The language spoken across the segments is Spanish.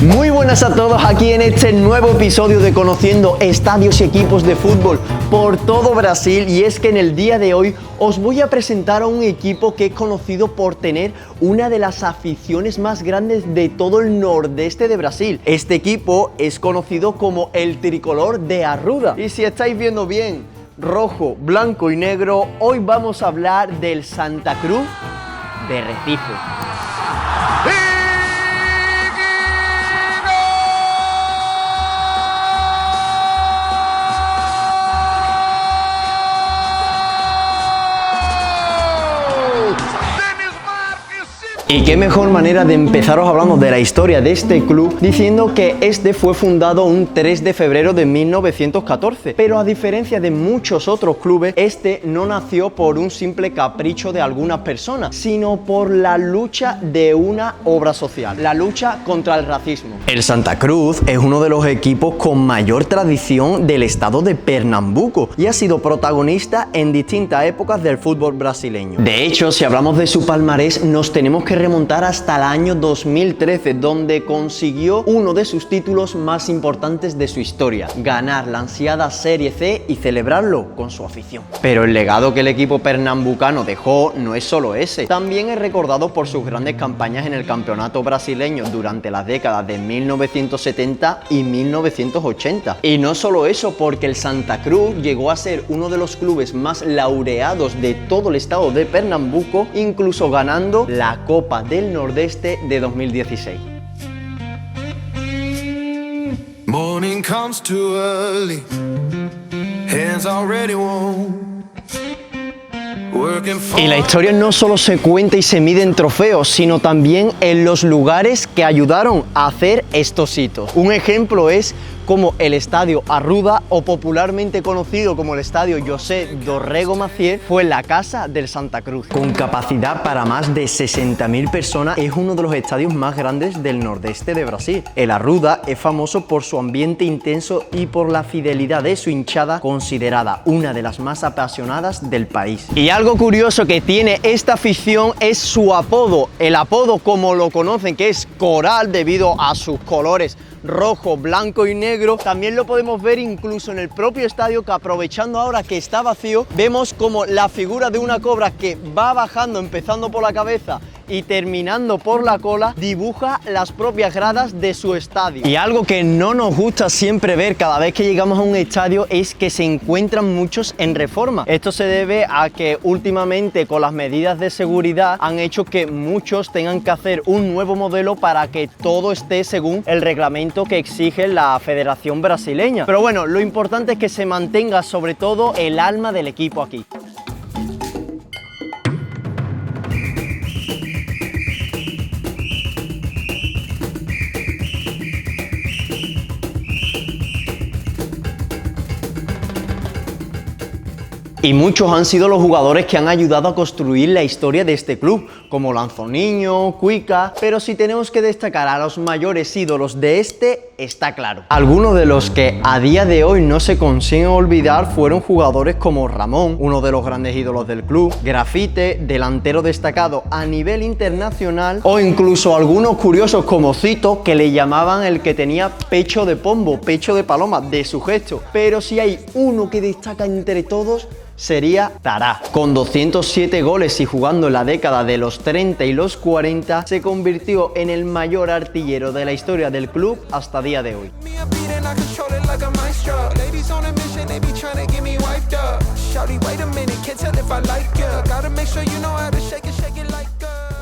Muy buenas a todos aquí en este nuevo episodio de Conociendo Estadios y Equipos de Fútbol por todo Brasil, y es que en el día de hoy os voy a presentar a un equipo que es conocido por tener una de las aficiones más grandes de todo el nordeste de Brasil. Este equipo es conocido como el Tricolor de Arruda, y si estáis viendo bien, rojo, blanco y negro, hoy vamos a hablar del Santa Cruz de Recife. Y qué mejor manera de empezaros hablando de la historia de este club diciendo que este fue fundado un 3 de febrero de 1914, pero a diferencia de muchos otros clubes, este no nació por un simple capricho de algunas personas, sino por la lucha de una obra social, la lucha contra el racismo. El Santa Cruz es uno de los equipos con mayor tradición del estado de Pernambuco y ha sido protagonista en distintas épocas del fútbol brasileño. De hecho, si hablamos de su palmarés, nos tenemos que remontar hasta el año 2013, donde consiguió uno de sus títulos más importantes de su historia: ganar la ansiada Serie C y celebrarlo con su afición. Pero el legado que el equipo pernambucano dejó no es solo ese, también es recordado por sus grandes campañas en el campeonato brasileño durante las décadas de 1970 y 1980. Y no solo eso, porque el Santa Cruz llegó a ser uno de los clubes más laureados de todo el estado de Pernambuco, incluso ganando la Copa del Nordeste de 2016. Morning comes too early, hands already warm. Y la historia no solo se cuenta y se mide en trofeos, sino también en los lugares que ayudaron a hacer estos hitos. Un ejemplo es como el Estadio Arruda, o popularmente conocido como el Estadio José Dorrego Maciel, fue la casa del Santa Cruz. Con capacidad para más de 60.000 personas, es uno de los estadios más grandes del nordeste de Brasil. El Arruda es famoso por su ambiente intenso y por la fidelidad de su hinchada, considerada una de las más apasionadas del país. Y algo curioso que tiene esta afición es su apodo. El apodo, como lo conocen, que es Coral, debido a sus colores rojo, blanco y negro. También lo podemos ver incluso en el propio estadio, que aprovechando ahora que está vacío, vemos como la figura de una cobra que va bajando, empezando por la cabeza y terminando por la cola, dibuja las propias gradas de su estadio. Y algo que no nos gusta siempre ver cada vez que llegamos a un estadio es que se encuentran muchos en reforma. Esto se debe a que últimamente, con las medidas de seguridad, han hecho que muchos tengan que hacer un nuevo modelo para que todo esté según el reglamento que exige la Federación Brasileña. Pero bueno, lo importante es que se mantenga sobre todo el alma del equipo aquí. Y muchos han sido los jugadores que han ayudado a construir la historia de este club, como Lanzoniño, Cuica, pero si tenemos que destacar a los mayores ídolos de este, está claro. Algunos de los que a día de hoy no se consiguen olvidar fueron jugadores como Ramón, uno de los grandes ídolos del club, Grafite, delantero destacado a nivel internacional, o incluso algunos curiosos como Cito, que le llamaban el que tenía pecho de pombo, pecho de paloma, de su gesto. Pero si hay uno que destaca entre todos, sería Tará. Con 207 goles y jugando en la década de los 30 y los 40, se convirtió en el mayor artillero de la historia del club hasta día de hoy.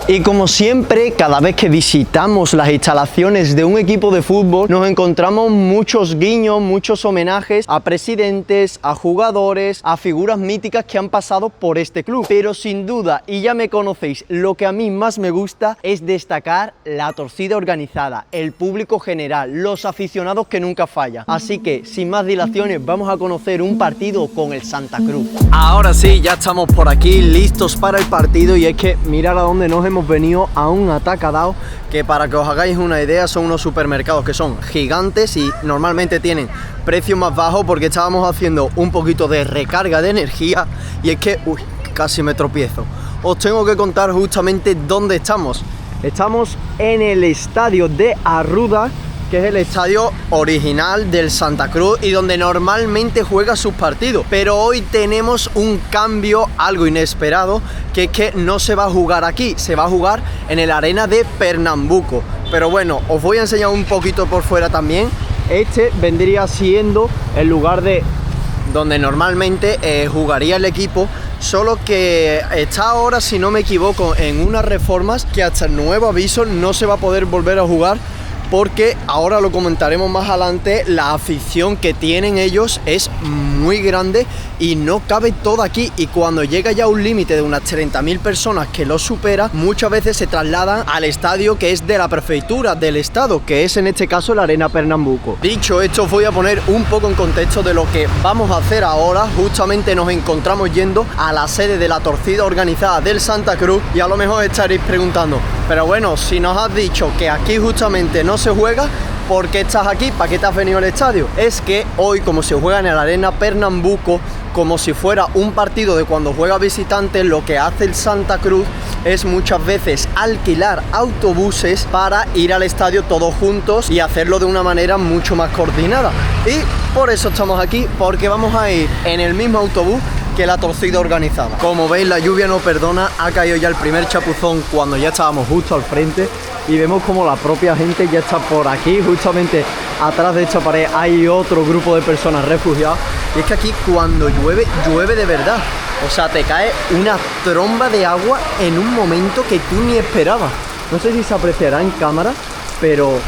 Y como siempre, cada vez que visitamos las instalaciones de un equipo de fútbol, nos encontramos muchos guiños, muchos homenajes a presidentes, a jugadores, a figuras míticas que han pasado por este club. Pero sin duda, y ya me conocéis, lo que a mí más me gusta es destacar la torcida organizada, el público general, los aficionados que nunca fallan. Así que, sin más dilaciones, vamos a conocer un partido con el Santa Cruz. Ahora sí, ya estamos por aquí, listos para el partido, y es que mirad a dónde nos hemos venido, a un Atacadão, que para que os hagáis una idea son unos supermercados que son gigantes y normalmente tienen precios más bajos, porque estábamos haciendo un poquito de recarga de energía y es que, casi me tropiezo. Os tengo que contar justamente dónde estamos. Estamos en el estadio de Arruda, que es el estadio original del Santa Cruz y donde normalmente juega sus partidos. Pero hoy tenemos un cambio algo inesperado, que es que no se va a jugar aquí, se va a jugar en el Arena de Pernambuco. Pero bueno, os voy a enseñar un poquito por fuera también. Este vendría siendo el lugar de donde normalmente jugaría el equipo, solo que está ahora, si no me equivoco, en unas reformas que hasta el nuevo aviso no se va a poder volver a jugar, porque ahora lo comentaremos más adelante, la afición que tienen ellos es muy grande y no cabe todo aquí, y cuando llega ya un límite de unas 30.000 personas que lo supera, muchas veces se trasladan al estadio que es de la prefectura del estado, que es en este caso la Arena Pernambuco. Dicho esto, os voy a poner un poco en contexto de lo que vamos a hacer ahora. Justamente nos encontramos yendo a la sede de la torcida organizada del Santa Cruz, y a lo mejor estaréis preguntando, pero bueno, si nos has dicho que aquí justamente no se juega, ¿por qué estás aquí? ¿Para qué te has venido al estadio? Es que hoy, como se juega en la Arena Pernambuco, como si fuera un partido de cuando juega visitante, lo que hace el Santa Cruz es muchas veces alquilar autobuses para ir al estadio todos juntos y hacerlo de una manera mucho más coordinada. Y por eso estamos aquí, porque vamos a ir en el mismo autobús que la torcida organizada. Como veis, la lluvia no perdona, ha caído ya el primer chapuzón cuando ya estábamos justo al frente, y vemos como la propia gente ya está por aquí. Justamente atrás de esta pared hay otro grupo de personas refugiadas, y es que aquí cuando llueve, llueve de verdad. O sea, te cae una tromba de agua en un momento que tú ni esperabas. No sé si se apreciará en cámara, pero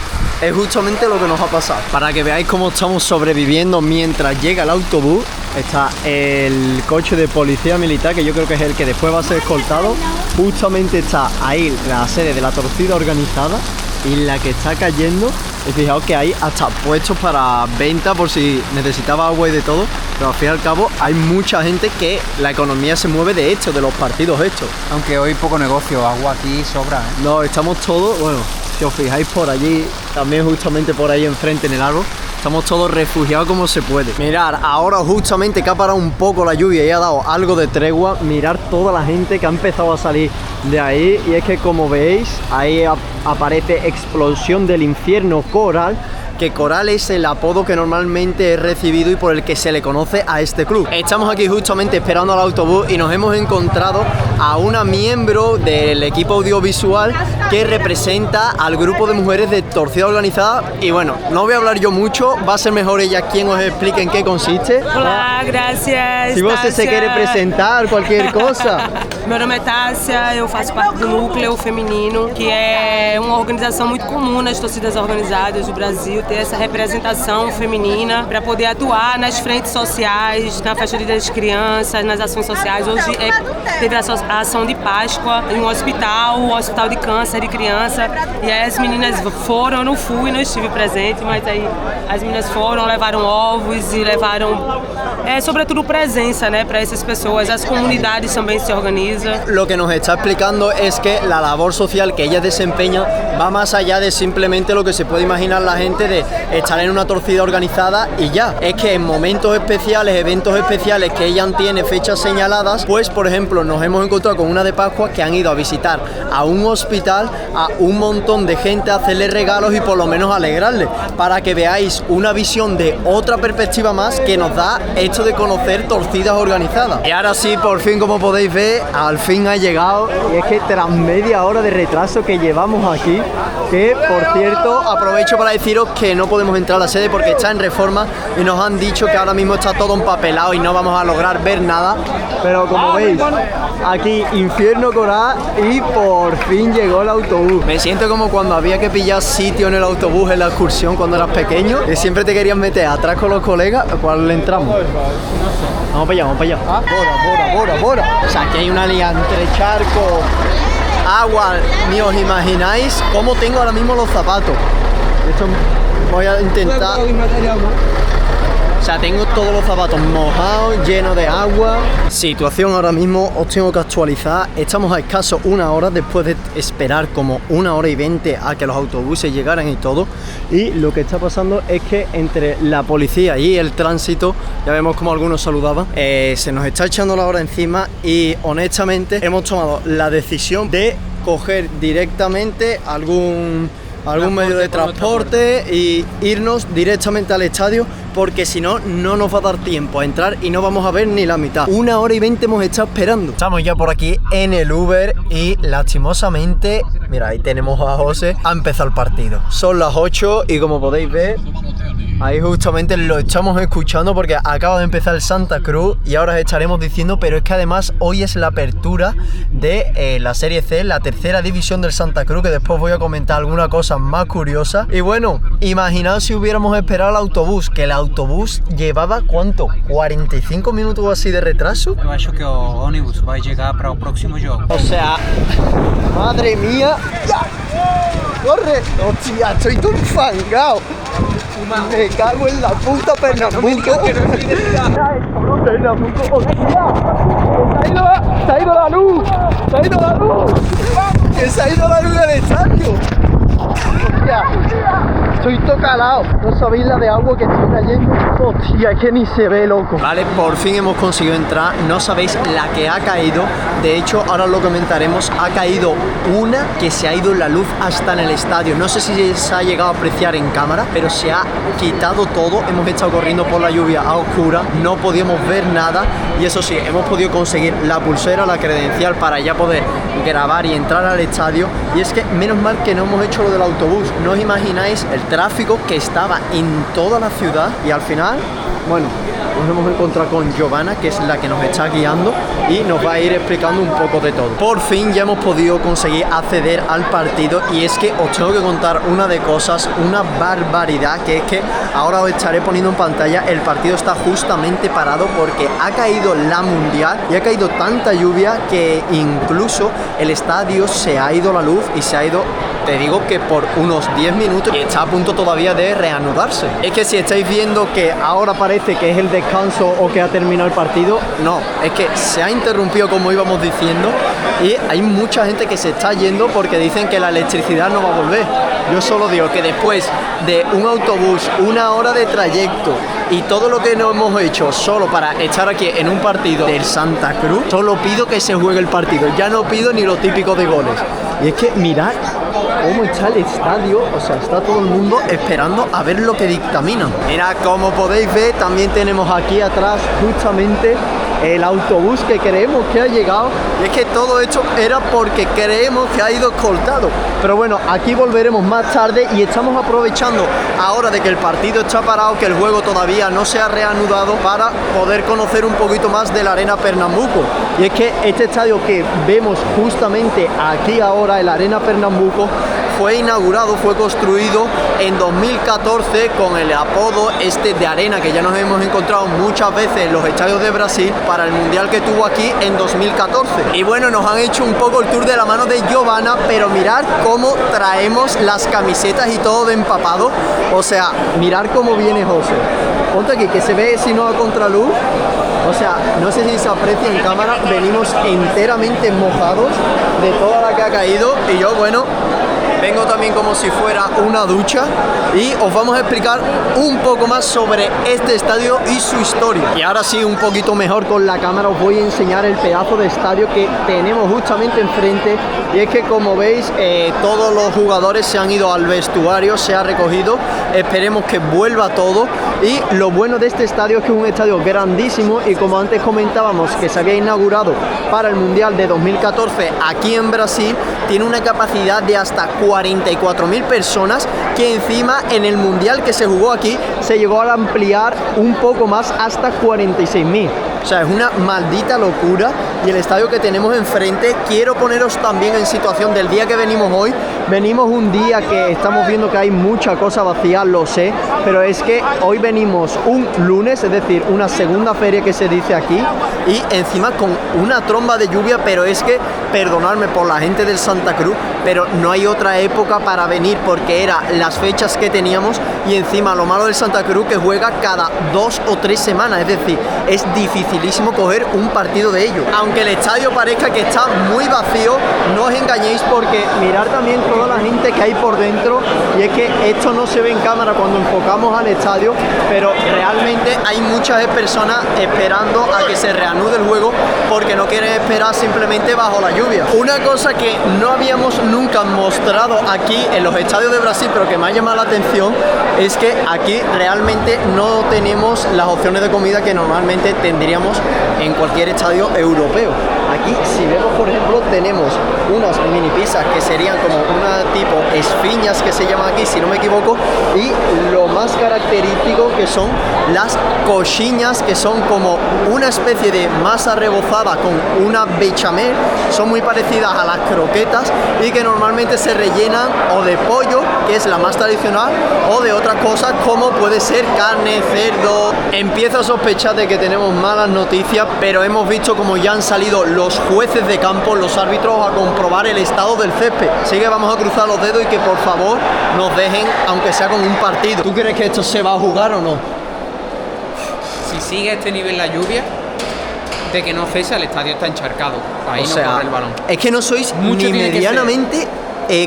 es justamente lo que nos ha pasado. Para que veáis cómo estamos sobreviviendo mientras llega el autobús, está el coche de policía militar, que yo creo que es el que después va a ser escoltado. Justamente está ahí la sede de la torcida organizada, y la que está cayendo, y fijaos que hay hasta puestos para venta por si necesitaba agua y de todo. Pero al fin y al cabo hay mucha gente que la economía se mueve de esto, de los partidos estos. Aunque hoy poco negocio, agua aquí sobra, ¿eh? No, estamos todos, bueno, si os fijáis por allí, también justamente por ahí enfrente en el árbol, estamos todos refugiados como se puede. Mirad, ahora justamente que ha parado un poco la lluvia y ha dado algo de tregua, mirad toda la gente que ha empezado a salir de ahí, y es que como veis, ahí aparece Explosión del Infierno Coral, que Coral es el apodo que normalmente he recibido y por el que se le conoce a este club. Estamos aquí justamente esperando al autobús y nos hemos encontrado a una miembro del equipo audiovisual que representa al grupo de mujeres de torcida organizada, y bueno, no voy a hablar yo mucho, va a ser mejor ella quien os explique en qué consiste. Olá, gracias. Si você se quiere presentar, cualquier cosa. Meu nome é Tássia, eu faço parte do Núcleo Feminino, que é uma organização muito comum nas torcidas organizadas do Brasil, ter essa representação feminina para poder atuar nas frentes sociais, na festa do Dia das Crianças, nas ações sociais. Hoje teve a ação de Páscoa em um hospital de câncer de criança, e aí as meninas foram, eu não fui, não estive presente, mas aí as meninas foram, levaram ovos e levaram, sobretudo presença, né, para essas pessoas. As comunidades também se organizam. Lo que nos está explicando es que la labor social que ella desempeña va más allá de simplemente lo que se puede imaginar la gente de estar en una torcida organizada y ya. Es que en momentos especiales, eventos especiales que ella tiene fechas señaladas, pues por ejemplo nos hemos encontrado con una de Pascua que han ido a visitar a un hospital a un montón de gente, a hacerle regalos y por lo menos alegrarle, para que veáis una visión de otra perspectiva más que nos da esto de conocer torcidas organizadas. Y ahora sí, por fin, como podéis ver, al fin ha llegado, y es que tras media hora de retraso que llevamos aquí, que por cierto aprovecho para deciros que no podemos entrar a la sede porque está en reforma y nos han dicho que ahora mismo está todo empapelado y no vamos a lograr ver nada, pero como veis, aquí Infierno Coral, y por fin llegó el autobús. Me siento como cuando había que pillar sitio en el autobús en la excursión cuando eras pequeño, que siempre te querían meter atrás con los colegas. ¿Cuál le entramos? Vamos para allá, vamos para allá. Bora. O sea, aquí hay una línea entre charco, agua, ni os imagináis cómo tengo ahora mismo los zapatos. De hecho, voy a intentar. O sea, tengo todos los zapatos mojados, llenos de agua. Situación ahora mismo, os tengo que actualizar. Estamos a escaso una hora después de esperar como 1 hora y 20 a que los autobuses llegaran y todo. Y lo que está pasando es que entre la policía y el tránsito, ya vemos como algunos saludaban, se nos está echando la hora encima, y honestamente hemos tomado la decisión de coger directamente algún algún medio de transporte y irnos directamente al estadio, porque si no, no nos va a dar tiempo a entrar y no vamos a ver ni la mitad. 1 hora y 20 hemos estado esperando. Estamos ya por aquí en el Uber y lastimosamente, mira, ahí tenemos a José, ha empezado el partido. Son las 8 y como podéis ver, ahí justamente lo estamos escuchando porque acaba de empezar el Santa Cruz y ahora os estaremos diciendo, pero es que además hoy es la apertura de la Serie C, la tercera división del Santa Cruz, que después voy a comentar alguna cosa más curiosa. Y bueno, imaginaos si hubiéramos esperado el autobús, que el autobús llevaba, ¿cuánto? 45 minutos o así de retraso. Eu acho que o ônibus vai chegar para o próximo jogo. O sea, madre mía. ¡Ya! ¡Corre! ¡Hostia! Estoy todo enfangado. Me cago en la puta Pernambuco. Pernambuco, ¡hostia! ¡Se ha ido la luz! ¡Se ha ido la luz! ¡Que se ha ido la luz del estadio! ¡Hostia! Estoy tocalado. No sabéis la de agua que estoy cayendo. Hostia, es que ni se ve, loco. Vale, por fin hemos conseguido entrar. No sabéis la que ha caído. De hecho, ahora lo comentaremos. Ha caído una que se ha ido la luz hasta en el estadio. No sé si se ha llegado a apreciar en cámara, pero se ha quitado todo. Hemos estado corriendo por la lluvia a oscura. No podíamos ver nada. Y eso sí, hemos podido conseguir la pulsera, la credencial para ya poder grabar y entrar al estadio. Y es que menos mal que no hemos hecho lo del autobús. No os imagináis el tráfico que estaba en toda la ciudad y al final, bueno, nos hemos encontrado con Giovanna, que es la que nos está guiando y nos va a ir explicando un poco de todo. Por fin ya hemos podido conseguir acceder al partido y es que os tengo que contar una de cosas, una barbaridad, que es que ahora os estaré poniendo en pantalla. El partido está justamente parado porque ha caído la Mundial y ha caído tanta lluvia que incluso el estadio se ha ido la luz y se ha ido, te digo que por unos 10 minutos, y está a punto todavía de reanudarse. Es que si estáis viendo que ahora parece que es el descanso o que ha terminado el partido, no, es que se ha interrumpido como íbamos diciendo y hay mucha gente que se está yendo porque dicen que la electricidad no va a volver. Yo solo digo que después de un autobús, 1 hora de trayecto y todo lo que nos hemos hecho solo para estar aquí en un partido del Santa Cruz, solo pido que se juegue el partido, ya no pido ni lo típico de goles. Y es que mirad cómo está el estadio, o sea, está todo el mundo esperando a ver lo que dictaminan. Mira, como podéis ver, también tenemos aquí atrás justamente el autobús que creemos que ha llegado. Y es que todo esto era porque creemos que ha ido escoltado. Pero bueno, aquí volveremos más tarde y estamos aprovechando ahora de que el partido está parado, que el juego todavía no se ha reanudado, para poder conocer un poquito más de la Arena Pernambuco. Y es que este estadio que vemos justamente aquí ahora, el Arena Pernambuco, fue inaugurado, fue construido en 2014 con el apodo este de Arena, que ya nos hemos encontrado muchas veces en los estadios de Brasil para el Mundial que tuvo aquí en 2014. Y bueno, nos han hecho un poco el tour de la mano de Giovanna, pero mirad cómo traemos las camisetas y todo de empapado. O sea, mirad cómo viene José. Ponte aquí, que se ve si no a contraluz. O sea, no sé si se aprecia en cámara, venimos enteramente mojados de toda la que ha caído. Y yo, bueno, vengo también como si fuera una ducha y os vamos a explicar un poco más sobre este estadio y su historia. Y ahora sí, un poquito mejor con la cámara, os voy a enseñar el pedazo de estadio que tenemos justamente enfrente. Y es que, como veis, todos los jugadores se han ido al vestuario, se ha recogido. Esperemos que vuelva todo. Y lo bueno de este estadio es que es un estadio grandísimo y, como antes comentábamos, que se había inaugurado para el Mundial de 2014 aquí en Brasil, tiene una capacidad de hasta 44.000 personas, que encima en el Mundial que se jugó aquí se llegó a ampliar un poco más hasta 46.000. O sea, es una maldita locura. Y el estadio que tenemos enfrente, quiero poneros también en situación del día que venimos hoy. Venimos un día que estamos viendo que hay mucha cosa vacía, lo sé, pero es que hoy venimos un lunes, es decir, una segunda feria que se dice aquí, y encima con una tromba de lluvia. Pero es que, perdonadme por la gente del Santa Cruz, pero no hay otra época para venir porque eran las fechas que teníamos. Y encima lo malo del Santa Cruz, que juega cada 2 o 3 semanas, es decir, es dificilísimo coger un partido de ellos. Aunque el estadio parezca que está muy vacío, no os engañéis, porque mirad también toda la gente que hay por dentro, y es que esto no se ve en cámara cuando enfocamos al estadio, pero realmente hay muchas personas esperando a que se reanude el juego porque no quieren esperar simplemente bajo la lluvia. Una cosa que no habíamos nunca mostrado aquí en los estadios de Brasil, pero que me ha llamado la atención, es que aquí realmente no tenemos las opciones de comida que normalmente tendríamos en cualquier estadio europeo. Aquí, si vemos, por ejemplo, tenemos unas mini pizzas que serían como una tipo esfiñas que se llaman aquí, si no me equivoco, y lo más característico que son las coxinhas, que son como una especie de masa rebozada con una bechamel, son muy parecidas a las croquetas y que normalmente se rellenan o de pollo, que es la más tradicional, o de otras cosas como puede ser carne, cerdo. Empiezo a sospechar de que tenemos malas noticias, pero hemos visto como ya han salido los jueces de campo, los árbitros, a comprobar el estado del césped. Así que vamos a cruzar los dedos y que por favor nos dejen, aunque sea con un partido. ¿Tú crees que esto se va a jugar o no? Si sigue a este nivel la lluvia, de que no cesa, el estadio está encharcado. Ahí no corre el balón. Es que no sois Mucho ni medianamente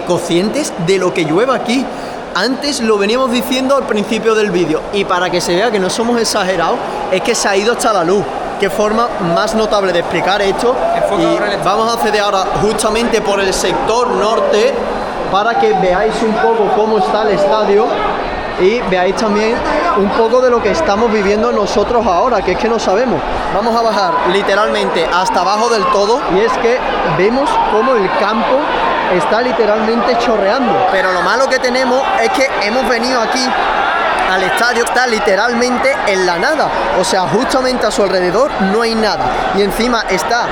conscientes de lo que llueve aquí. Antes lo veníamos diciendo al principio del vídeo, y para que se vea que no somos exagerados, es que se ha ido hasta la luz. Qué forma más notable de explicar esto. Y vamos a acceder ahora justamente por el sector norte para que veáis un poco cómo está el estadio y veáis también un poco de lo que estamos viviendo nosotros ahora, que es que no sabemos. Vamos a bajar literalmente hasta abajo del todo, y es que vemos cómo el campo está literalmente chorreando. Pero lo malo que tenemos es que hemos venido aquí al estadio, está literalmente en la nada, o sea, justamente a su alrededor no hay nada, y encima está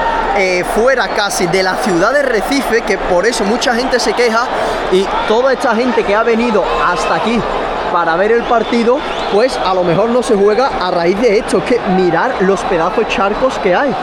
fuera casi de la ciudad de Recife, que por eso mucha gente se queja, y toda esta gente que ha venido hasta aquí para ver el partido, pues a lo mejor no se juega a raíz de esto. Es que mirar los pedazos de charcos que hay.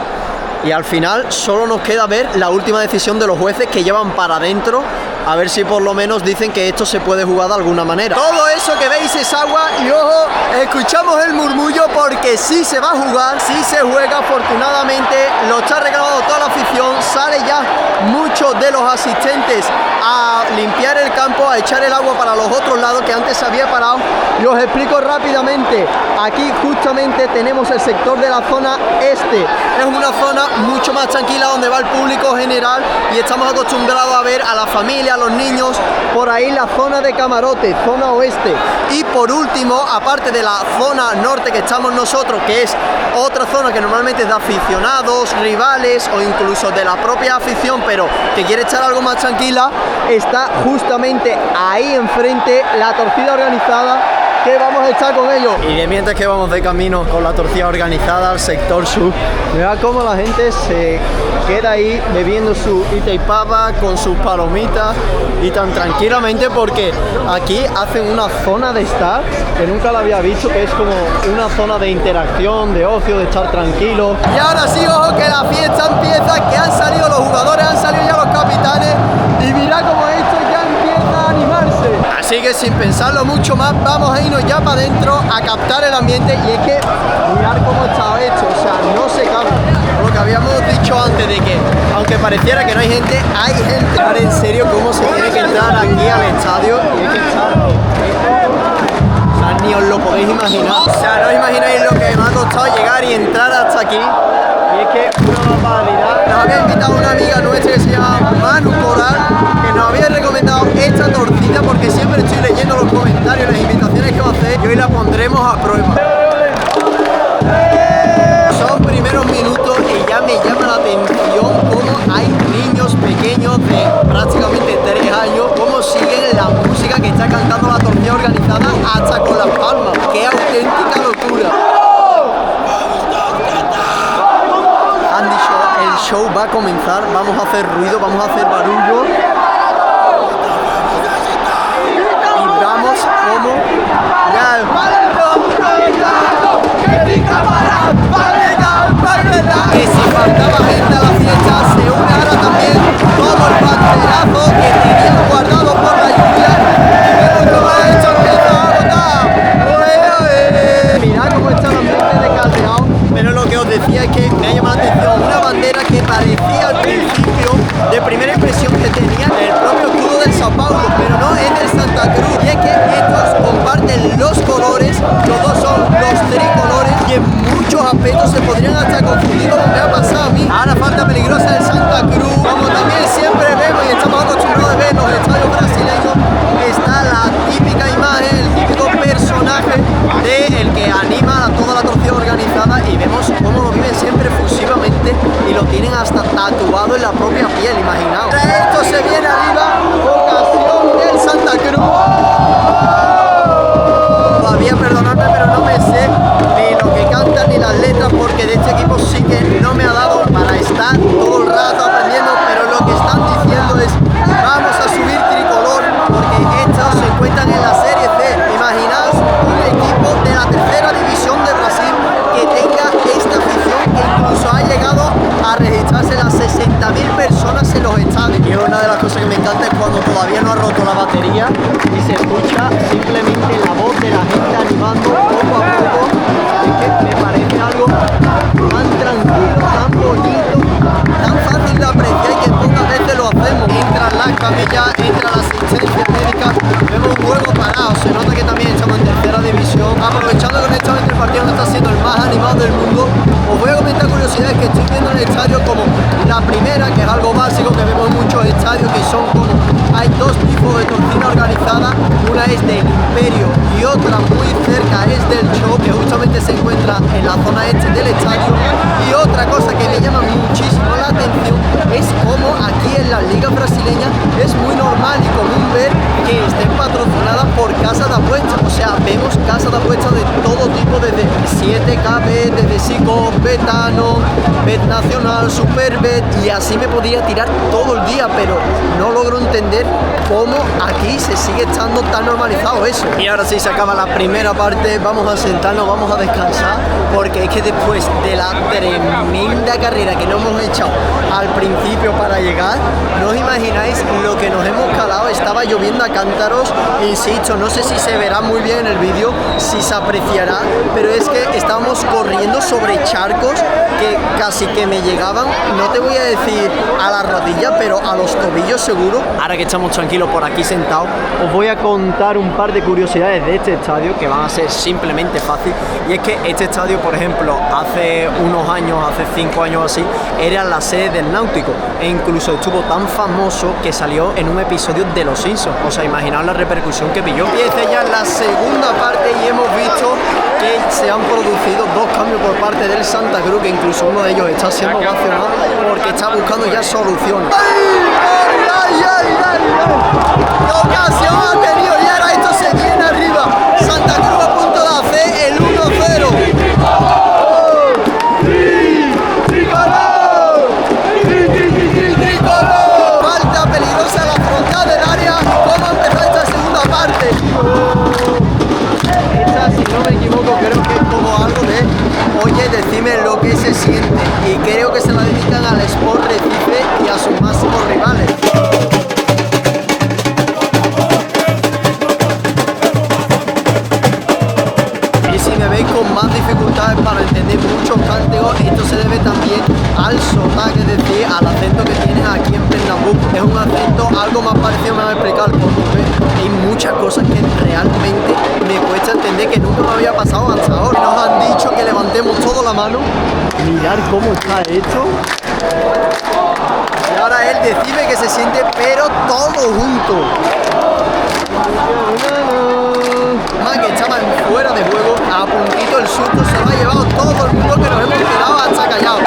Y al final solo nos queda ver la última decisión de los jueces, que llevan para adentro, a ver si por lo menos dicen que esto se puede jugar de alguna manera. Todo eso que veis es agua, y ojo, escuchamos el murmullo porque sí se va a jugar, sí se juega, afortunadamente lo está reclamando toda la afición. Sale ya muchos de los asistentes a limpiar el campo, a echar el agua para los otros lados que antes se había parado. Y os explico rápidamente, aquí justamente tenemos el sector de la zona este, es una zona mucho más tranquila donde va el público general, y estamos acostumbrados a ver a la familia, a los niños. Por ahí la zona de camarote, zona oeste, y por último, aparte de la zona norte que estamos nosotros, que es otra zona que normalmente es de aficionados, rivales o incluso de la propia afición, pero que quiere echar algo más tranquila, está justamente ahí enfrente la torcida organizada, que vamos a estar con ellos. Y de mientras que vamos de camino con la torcida organizada al sector sur, mirad cómo la gente se queda ahí bebiendo su itaipava con sus palomitas, y tan tranquilamente, porque aquí hacen una zona de estar que nunca la había visto, que es como una zona de interacción, de ocio, de estar tranquilo. Y ahora sí, ojo, que la fiesta empieza, que han salido los jugadores, han salido ya los capitanes, y mirad cómo esto ya empieza a animarse. Así que sin pensarlo mucho más, vamos a irnos ya para adentro a captar el ambiente. Y es que mirad cómo está esto, o sea, no se cabe. Lo que habíamos dicho antes de que, aunque pareciera que no hay gente, hay gente. Ahora, en serio, cómo se tiene que entrar aquí al estadio, y es que o sea, ni os lo podéis imaginar. O sea, no os imagináis lo que me ha costado llegar y entrar hasta aquí. Y es que una barbaridad. Nos había invitado una amiga nuestra que se llama Manu Coral, que nos había recomendado esta torcida, porque siempre estoy leyendo los comentarios, las invitaciones que va a hacer, y hoy la pondremos a prueba. Son primeros minutos y ya me llama la atención cómo hay niños pequeños de prácticamente 3 años, cómo siguen la música que está cantando la torcida organizada hasta con las palmas. ¡Qué auténtica locura! Han dicho, el show va a comenzar, vamos a hacer ruido, vamos a hacer barullo. Y vamos como... Que si faltaba gente a la fiesta, se une ahora también todo el pastelazo que tenían guardado por la lluvia. Y vemos cómo esto empieza a botar. Mirad cómo está el ambiente de caldeado. Pero lo que os decía es que me ha llamado la atención una bandera que parecía al principio, de primera impresión, que tenía respeto, se podrían hasta confundir como me ha pasado a mí. Ahora falta peligrosa del Santa Cruz, como también siempre vemos y estamos acostumbrados a ver en los estadios brasileños, está la típica imagen, el típico personaje del que anima a toda la torcida organizada, y vemos cómo lo viven siempre efusivamente y lo tienen hasta tatuado en la propia piel, imaginaos. Esto se viene arriba, ocasión del Santa Cruz. Todavía perdonadme, pero no me sé ni lo que cantan ni las letras, porque de este equipo sí que no me ha dado para estar todo el rato aprendiendo, pero lo que están diciendo es vamos a subir tricolor, porque estos se encuentran en la Serie C. Imaginaos un equipo de la tercera división de Brasil que tenga esta afición, que incluso ha llegado a registrarse las 60.000 personas en los estadios. Y una de las cosas que me encanta es cuando todavía no ha roto la batería y se escucha simplemente la voz de la gente animando poco a poco. Es que me parece algo tan tranquilo, tan bonito, tan fácil de apreciar, y que pocas veces lo hacemos. Entran las camillas, entra la asistencia médica, vemos un juego parado, se nota que también estamos en tercera división. Aprovechando que honestamente el partido no está siendo el más animado del mundo, os voy a comentar curiosidades que estoy viendo en el estadio, como la primera, que es algo básico que vemos en muchos estadios, que son como hay dos tipos de torcida organizada, una es del Imperio y otra muy cerca es del Show, que justamente se encuentra en la zona este del estadio. Y otra cosa que me llama muchísimo la atención es como aquí en las ligas brasileñas es muy normal y común ver que estén patrocinadas por casas de apuestas. O sea, vemos casas de apuestas de todo tipo, desde 7KB, desde Sico, Betano, Bet Nacional, Superbet, y así me podría tirar todo el día, pero no logro entender cómo aquí se sigue estando tan normalizado eso. Y ahora sí se acaba la primera parte, vamos a sentarnos, vamos a descansar, porque es que después de la tremenda carrera que nos hemos echado al principio para llegar, no os imagináis lo que nos hemos calado. Estaba lloviendo a cántaros, insisto, no sé si se verá muy bien en el vídeo, si se apreciará, pero es que estábamos corriendo sobre charcos que casi que me llegaban, no te voy a decir a la rodilla, pero a los tobillos seguro. Ahora que estamos tranquilos por aquí sentados, os voy a contar un par de curiosidades de este estadio que van a ser simplemente fácil. Y es que este estadio, por ejemplo, hace unos años, hace 5 años así, era la sede del Náutico, e incluso estuvo tan famoso que salió en un episodio de Los Simpsons. O sea, imaginaos la repercusión que pilló. Empieza ya la segunda parte y hemos visto que se han producido dos cambios por parte del Santa Cruz, que incluso uno de ellos está siendo ovacionado porque está buscando ya soluciones. ¡Qué ocasión ha tenido! Y ahora esto se viene arriba. Santa Cruz a punto de hacer el 1-0. Falta peligrosa en la frontal del área. ¿Cómo empezó esta segunda parte? Esta, si no me equivoco, creo que es como algo de oye, decime lo que se siente. Y creo que se la dedican al Sport Recife y a sus máximos rivales. Con más dificultades para entender muchos cánticos, esto se debe también al sotaque, es decir, al acento que tienes aquí en Pernambuco. Es un acento algo más parecido, me voy a explicar, porque hay muchas cosas que realmente me cuesta entender, que nunca me había pasado hasta ahora. Nos han dicho que levantemos toda la mano. Mirad cómo está esto. Y ahora él decide que se siente, pero todo junto. Más que estaban fuera de juego, a puntito el susto se lo ha llevado todo el mundo, que nos hemos quedado hasta callados.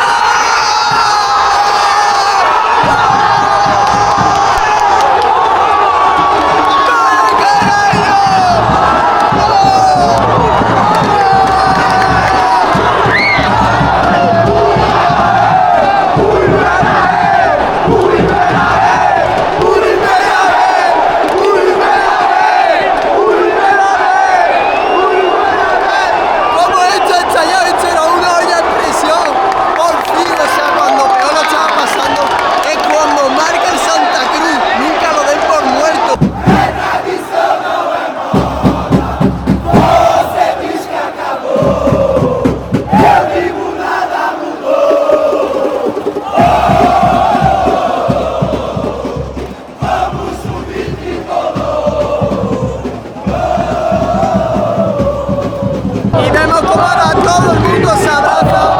Y vemos cómo ahora todo el mundo se abraza.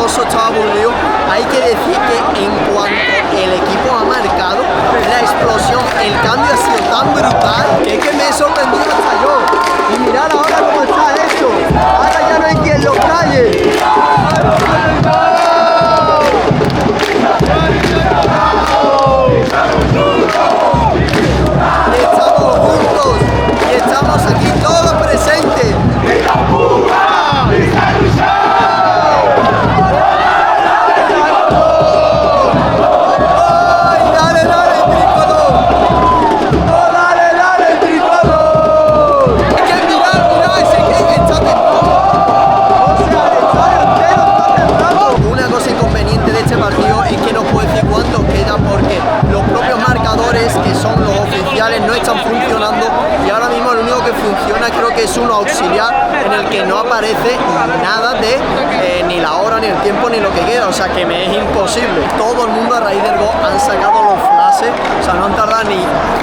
Alonso estaba aburrido. Hay que decir que en cuanto el equipo ha marcado, la explosión, el cambio ha sido tan brutal que es que me he sorprendido hasta yo. Y mirad ahora cómo está esto. Ahora ya no hay quien lo calle. Estamos juntos y estamos aquí todos presentes. No están funcionando y ahora mismo lo único que funciona creo que es uno auxiliar en el que no aparece nada de ni la hora, ni el tiempo, ni lo que queda, o sea que me es imposible. Todo el mundo a raíz del gol han sacado los flashes, o sea no han tardado ni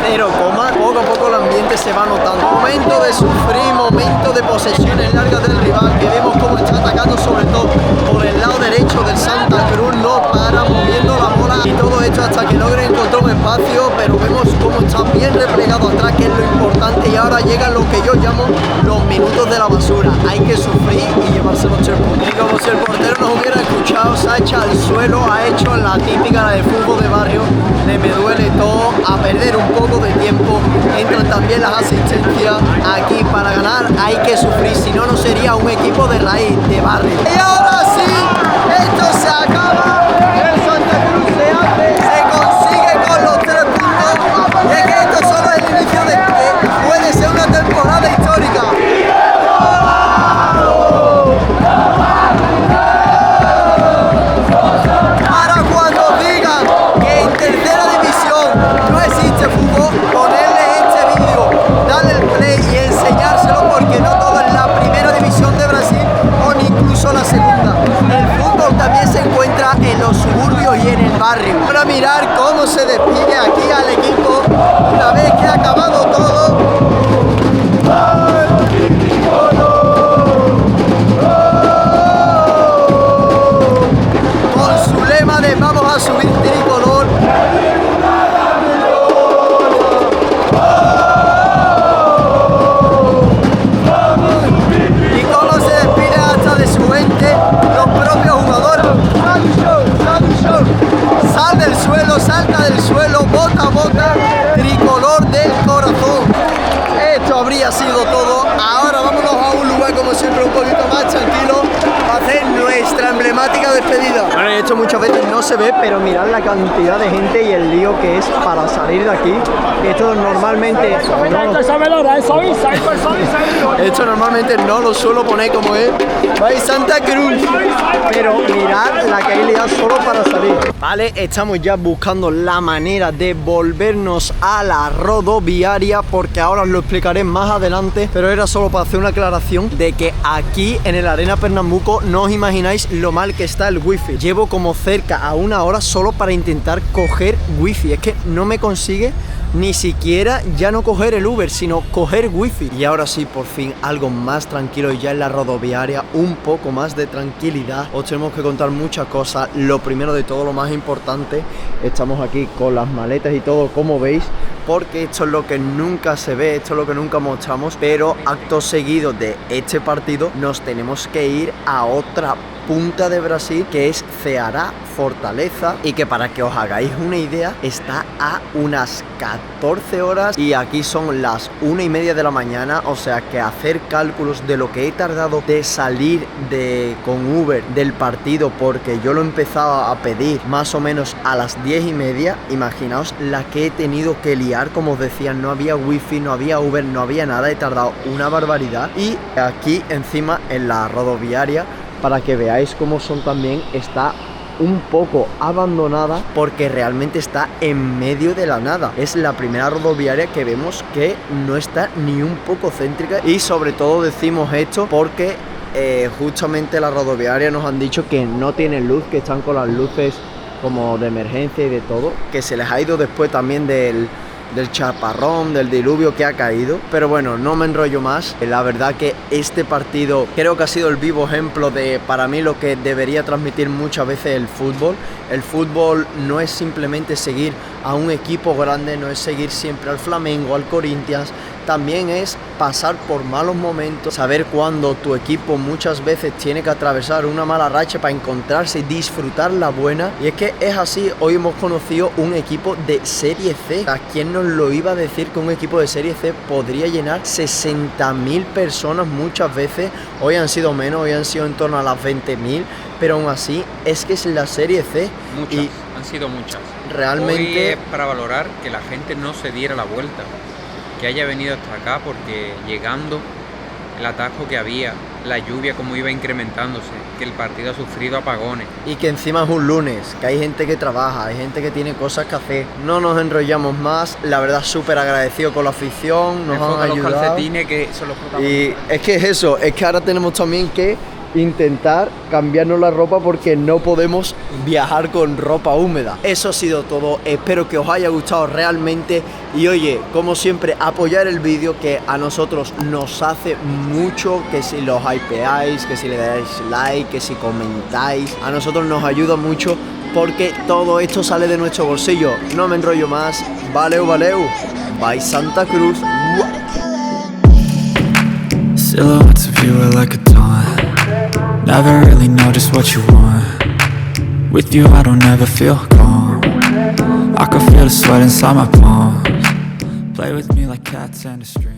0, poco a poco el ambiente se va notando. Momento de sufrir, momento de posesiones largas del rival, que vemos cómo está atacando sobre todo por el lado derecho del Santa Cruz, no para moviendo la bola y todo esto hasta que logre encontrar un espacio, pero vemos cómo está bien replegado atrás, que es lo importante, y ahora llegan lo que yo llamo los minutos de la basura. Hay que sufrir y llevarse los 3 puntos. Y como si el portero nos hubiera escuchado, se ha echado al suelo, ha hecho la típica, la de fútbol de barrio, de me duele todo, a perder un poco de tiempo. Entran también las asistencias. Aquí para ganar hay que sufrir, si no, no sería un equipo de raíz, de barrio. Y ahora sí, esto se acaba, el Santa Cruz se hace, se consigue con los 3 puntos, y es que esto solo es el inicio de puede ser una temporada histórica. Ahora cuando digan que en tercera división no existe fútbol, ponerle este vídeo, darle el play y enseñárselo, porque no todo es la primera división de Brasil o ni incluso la segunda. El fútbol también se encuentra en los suburbios y en el barrio. Para mirar cómo se despide aquí al equipo una vez que ha acabado todo. Con su lema de vamos a subir tricolor. Y cómo se despide hasta de su gente los propios jugadores. Sal del suelo, salta del suelo, bota a bota, tricolor del corazón. Esto habría sido todo. Ahora vámonos a un lugar como siempre un poquito más tranquilo para hacer nuestra emblemática despedida. Bueno, esto muchas veces no se ve, pero mirad la cantidad de gente y el lío que es para salir de aquí. Esto normalmente esto normalmente no lo suelo poner como es. Vais Santa Cruz, pero mirad la que hay liada solo para salir. Vale, estamos ya buscando la manera de volvernos a la rodoviaria, porque ahora os lo explicaré más adelante, pero era solo para hacer una aclaración de que aquí en el Arena Pernambuco no os imagináis lo mal que está el wifi. Llevo como cerca a 1 hora solo para intentar coger wifi, es que no me consigue ni siquiera ya no coger el Uber, sino coger wifi. Y ahora sí, por fin, algo más tranquilo ya en la rodoviaria, un poco más de tranquilidad. Os tenemos que contar muchas cosas. Lo primero de todo, lo más importante, estamos aquí con las maletas y todo, como veis, porque esto es lo que nunca se ve, esto es lo que nunca mostramos, pero acto seguido de este partido nos tenemos que ir a otra punta de Brasil, que es Ceará, Fortaleza, y que para que os hagáis una idea está a unas 14 horas y aquí son las 1:30 de la mañana, o sea que hacer cálculos de lo que he tardado de salir con Uber del partido, porque yo lo empezaba a pedir más o menos a las 10:30, imaginaos la que he tenido que liar. Como os decía, no había wifi, no había Uber, no había nada, he tardado una barbaridad. Y aquí encima en la rodoviaria, para que veáis cómo son también, está un poco abandonada porque realmente está en medio de la nada. Es la primera rodoviaria que vemos que no está ni un poco céntrica, y sobre todo decimos esto porque justamente la rodoviaria nos han dicho que no tienen luz, que están con las luces como de emergencia y de todo, que se les ha ido después también del del chaparrón, del diluvio que ha caído. Pero bueno, no me enrollo más. La verdad que este partido creo que ha sido el vivo ejemplo de, para mí, lo que debería transmitir muchas veces el fútbol. El fútbol no es simplemente seguir a un equipo grande, no es seguir siempre al Flamengo, al Corinthians. También es pasar por malos momentos, saber cuándo tu equipo muchas veces tiene que atravesar una mala racha para encontrarse y disfrutar la buena. Y es que es así, hoy hemos conocido un equipo de Serie C. ¿A quién nos lo iba a decir que un equipo de Serie C podría llenar 60.000 personas muchas veces? Hoy han sido menos, hoy han sido en torno a las 20.000, pero aún así es que es la Serie C. Muchas, y han sido muchas. realmente Hoy es para valorar que la gente no se diera la vuelta, que haya venido hasta acá, porque llegando, el atajo que había, la lluvia como iba incrementándose, que el partido ha sufrido apagones. Y que encima es un lunes, que hay gente que trabaja, hay gente que tiene cosas que hacer. No nos enrollamos más, la verdad súper agradecido con la afición, nos han Los ayudado. calcetines que son los protagonistas. Y es que es eso, es que ahora tenemos también que intentar cambiarnos la ropa porque no podemos viajar con ropa húmeda. Eso ha sido todo, espero que os haya gustado realmente y oye, como siempre, apoyar el vídeo, que a nosotros nos hace mucho, que si los hypeáis, que si le dais like, que si comentáis, a nosotros nos ayuda mucho porque todo esto sale de nuestro bolsillo. No me enrollo más, valeu, valeu, bye Santa Cruz. Silhouettes of you are like a taunt. Never really know just what you want. With you I don't ever feel calm. I can feel the sweat inside my palms. Play with me like cats and a string.